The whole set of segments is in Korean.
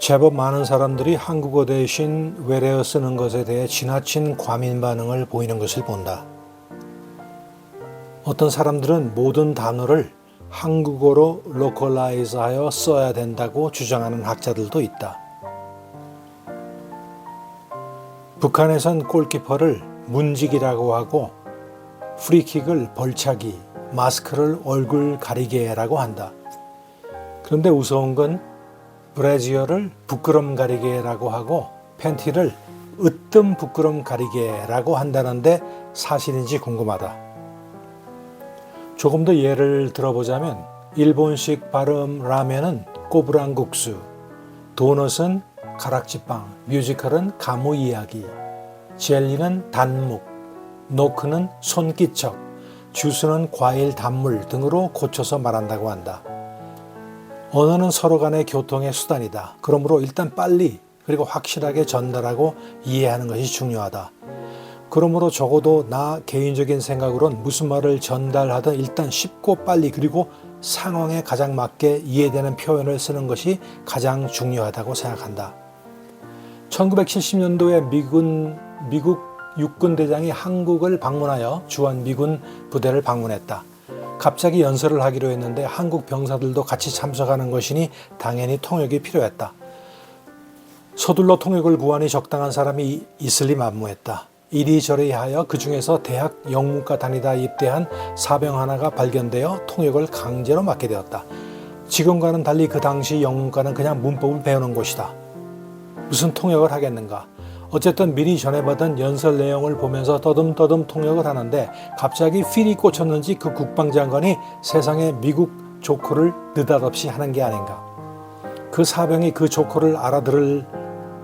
제법 많은 사람들이 한국어 대신 외래어 쓰는 것에 대해 지나친 과민 반응을 보이는 것을 본다. 어떤 사람들은 모든 단어를 한국어로 로컬라이즈하여 써야 된다고 주장하는 학자들도 있다. 북한에선 골키퍼를 문직이라고 하고 프리킥을 벌차기, 마스크를 얼굴 가리개라고 한다. 그런데 우스운 건 브래지어를 부끄럼 가리개라고 하고 팬티를 으뜸 부끄럼 가리개라고 한다는데 사실인지 궁금하다. 조금 더 예를 들어보자면 일본식 발음 라면은 꼬부랑국수, 도넛은 가락지빵, 뮤지컬은 가무 이야기, 젤리는 단묵, 노크는 손기척, 주스는 과일 단물 등으로 고쳐서 말한다고 한다. 언어는 서로 간의 교통의 수단이다. 그러므로 일단 빨리 그리고 확실하게 전달하고 이해하는 것이 중요하다. 그러므로 적어도 나 개인적인 생각으론 무슨 말을 전달하든 일단 쉽고 빨리 그리고 상황에 가장 맞게 이해되는 표현을 쓰는 것이 가장 중요하다고 생각한다. 1970년도에 미국 육군 대장이 한국을 방문하여 주한미군 부대를 방문했다. 갑자기 연설을 하기로 했는데 한국 병사들도 같이 참석하는 것이니 당연히 통역이 필요했다. 서둘러 통역을 구하니 적당한 사람이 있을리 만무했다. 이리저리 하여 그 중에서 대학 영문과 다니다 입대한 사병 하나가 발견되어 통역을 강제로 맡게 되었다. 지금과는 달리 그 당시 영문과는 그냥 문법을 배우는 곳이다. 무슨 통역을 하겠는가? 어쨌든 미리 전해받은 연설 내용을 보면서 떠듬떠듬 통역을 하는데 갑자기 필이 꽂혔는지 그 국방장관이 세상에 미국 조커를 느닷없이 하는 게 아닌가. 그 사병이 그 조커를 알아들을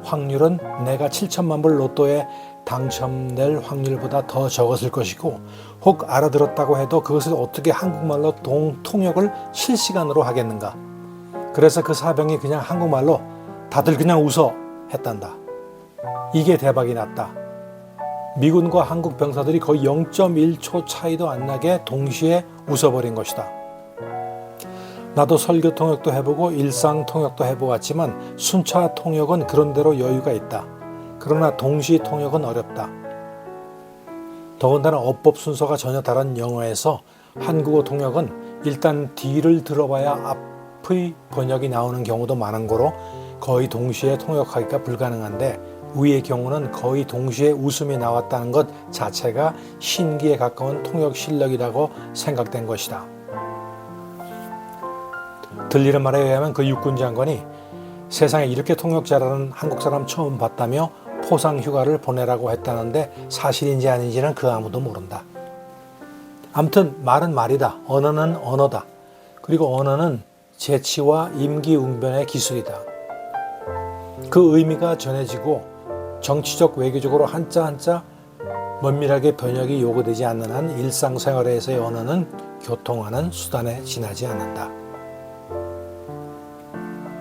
확률은 내가 7천만 불 로또에 당첨될 확률보다 더 적었을 것이고 혹 알아들었다고 해도 그것을 어떻게 한국말로 통역을 실시간으로 하겠는가. 그래서 그 사병이 그냥 한국말로 다들 그냥 웃어 했단다. 이게 대박이 났다. 미군과 한국 병사들이 거의 0.1초 차이도 안 나게 동시에 웃어버린 것이다. 나도 설교 통역도 해보고 일상 통역도 해보았지만 순차 통역은 그런대로 여유가 있다. 그러나 동시 통역은 어렵다. 더군다나 어법 순서가 전혀 다른 영어에서 한국어 통역은 일단 뒤를 들어봐야 앞의 번역이 나오는 경우도 많은 거로 거의 동시에 통역하기가 불가능한데 위의 경우는 거의 동시에 웃음이 나왔다는 것 자체가 신기에 가까운 통역 실력이라고 생각된 것이다. 들리는 말에 의하면 그 육군 장관이 세상에 이렇게 통역 잘하는 한국 사람 처음 봤다며 포상 휴가를 보내라고 했다는데 사실인지 아닌지는 그 아무도 모른다. 아무튼 말은 말이다. 언어는 언어다. 그리고 언어는 재치와 임기응변의 기술이다. 그 의미가 전해지고 정치적 외교적으로 한자 한자 면밀하게 번역이 요구되지 않는 한 일상생활에서의 언어는 교통하는 수단에 지나지 않는다.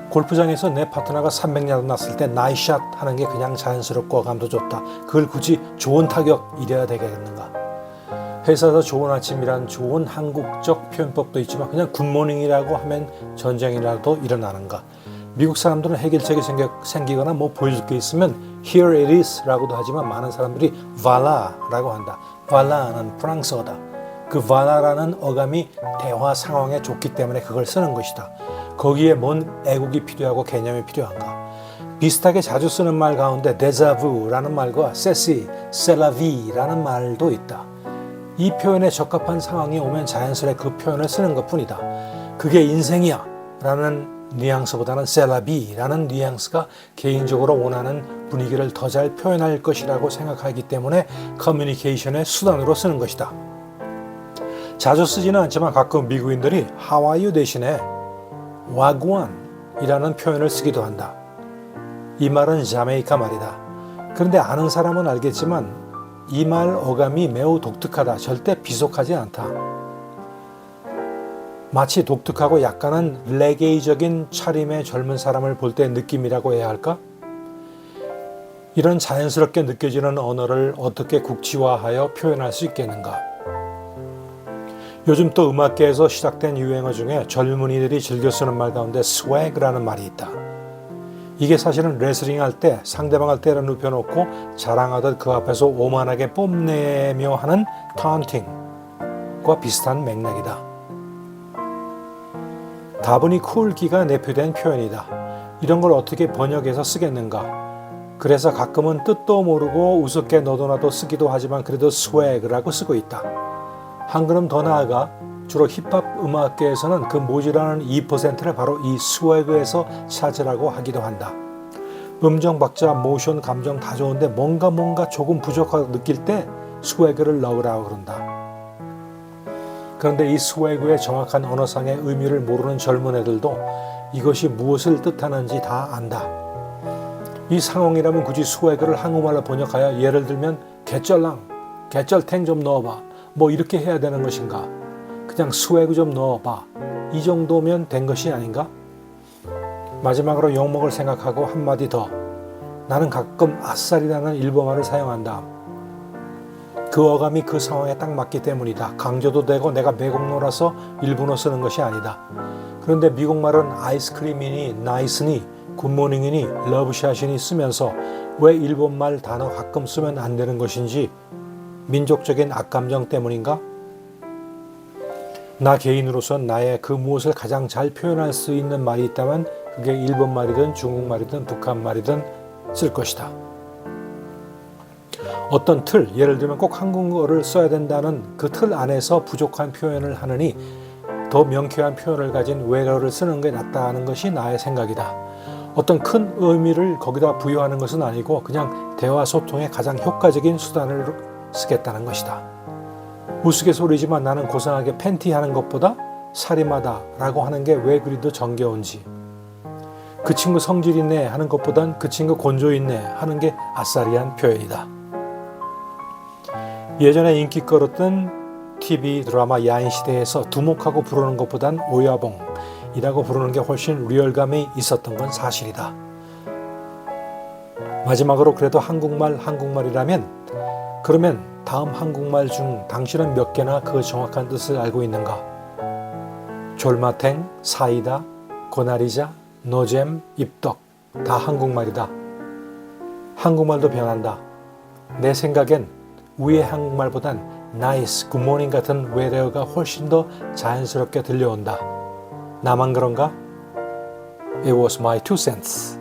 골프장에서 내 파트너가 300야드 났을 때 나이샷 하는 게 그냥 자연스럽고 어감도 좋다. 그걸 굳이 좋은 타격 이래야 되겠는가. 회사에서 좋은 아침이란 좋은 한국적 표현법도 있지만 그냥 굿모닝이라고 하면 전쟁이라도 일어나는가. 미국 사람들은 해결책이 생기거나 뭐 보여줄 게 있으면 here it is 라고도 하지만 많은 사람들이 voilà 라고 한다. voilà는 프랑스어다. 그 voilà라는 어감이 대화 상황에 좋기 때문에 그걸 쓰는 것이다. 거기에 뭔 애국이 필요하고 개념이 필요한가. 비슷하게 자주 쓰는 말 가운데 데자부라는 말과 세시, 셀라비라는 말도 있다. 이 표현에 적합한 상황이 오면 자연스레 그 표현을 쓰는 것뿐이다. 그게 인생이야 라는 뉘앙스보다는 셀라비라는 뉘앙스가 개인적으로 원하는 분위기를 더 잘 표현할 것이라고 생각하기 때문에 커뮤니케이션의 수단으로 쓰는 것이다. 자주 쓰지는 않지만 가끔 미국인들이 How are you 대신에 와구안이라는 표현을 쓰기도 한다. 이 말은 자메이카 말이다. 그런데 아는 사람은 알겠지만 이 말 어감이 매우 독특하다. 절대 비속하지 않다. 마치 독특하고 약간은 레게이적인 차림의 젊은 사람을 볼 때 느낌이라고 해야 할까? 이런 자연스럽게 느껴지는 언어를 어떻게 국지화하여 표현할 수 있겠는가? 요즘 또 음악계에서 시작된 유행어 중에 젊은이들이 즐겨 쓰는 말 가운데 swag라는 말이 있다. 이게 사실은 레슬링 할 때 상대방을 때려 눕혀놓고 자랑하듯 그 앞에서 오만하게 뽐내며 하는 타운팅과 비슷한 맥락이다. 다분히 쿨기가 내포된 표현이다. 이런 걸 어떻게 번역해서 쓰겠는가? 그래서 가끔은 뜻도 모르고 우습게 너도나도 쓰기도 하지만 그래도 스웨그라고 쓰고 있다. 한 걸음 더 나아가 주로 힙합 음악계에서는 그 모자라는 2%를 바로 이 스웨그에서 찾으라고 하기도 한다. 음정, 박자, 모션, 감정 다 좋은데 뭔가 조금 부족하다고 느낄 때 스웨그를 넣으라고 그런다. 그런데 이 스웨그의 정확한 언어상의 의미를 모르는 젊은 애들도 이것이 무엇을 뜻하는지 다 안다. 이 상황이라면 굳이 스웨그를 한국말로 번역하여 예를 들면 개쩔랑, 개쩔탱 좀 넣어봐. 뭐 이렇게 해야 되는 것인가? 그냥 스웨그 좀 넣어봐. 이 정도면 된 것이 아닌가? 마지막으로 욕먹을 생각하고 한마디 더. 나는 가끔 아싸리라는 일본말을 사용한다. 그 어감이 그 상황에 딱 맞기 때문이다. 강조도 되고 내가 매국노라서 일본어 쓰는 것이 아니다. 그런데 미국말은 아이스크림이니 나이스니 굿모닝이니 러브샷이니 쓰면서 왜 일본말 단어 가끔 쓰면 안 되는 것인지 민족적인 악감정 때문인가? 나 개인으로선 나의 그 무엇을 가장 잘 표현할 수 있는 말이 있다면 그게 일본말이든 중국말이든 북한말이든 쓸 것이다. 어떤 틀, 예를 들면 꼭 한국어를 써야 된다는 그 틀 안에서 부족한 표현을 하느니 더 명쾌한 표현을 가진 외래어를 쓰는 게 낫다는 것이 나의 생각이다. 어떤 큰 의미를 거기다 부여하는 것은 아니고 그냥 대화 소통의 가장 효과적인 수단을 쓰겠다는 것이다. 우스갯소리지만 나는 고상하게 팬티하는 것보다 살림하다 라고 하는 게 왜 그리도 정겨운지, 그 친구 성질 있네 하는 것보단 그 친구 곤조 있네 하는 게 아싸리한 표현이다. 예전에 인기 끌었던 TV 드라마 야인시대에서 두목하고 부르는 것보단 오야봉이라고 부르는 게 훨씬 리얼감이 있었던 건 사실이다. 마지막으로 그래도 한국말이라면 그러면 다음 한국말 중 당신은 몇 개나 그 정확한 뜻을 알고 있는가? 졸마탱, 사이다, 고나리자, 노잼, 입덕 다 한국말이다. 한국말도 변한다. 내 생각엔 위의 한국말보단 나이스, 굿모닝 같은 외래어가 훨씬 더 자연스럽게 들려온다. 나만 그런가? It was my 2 cents.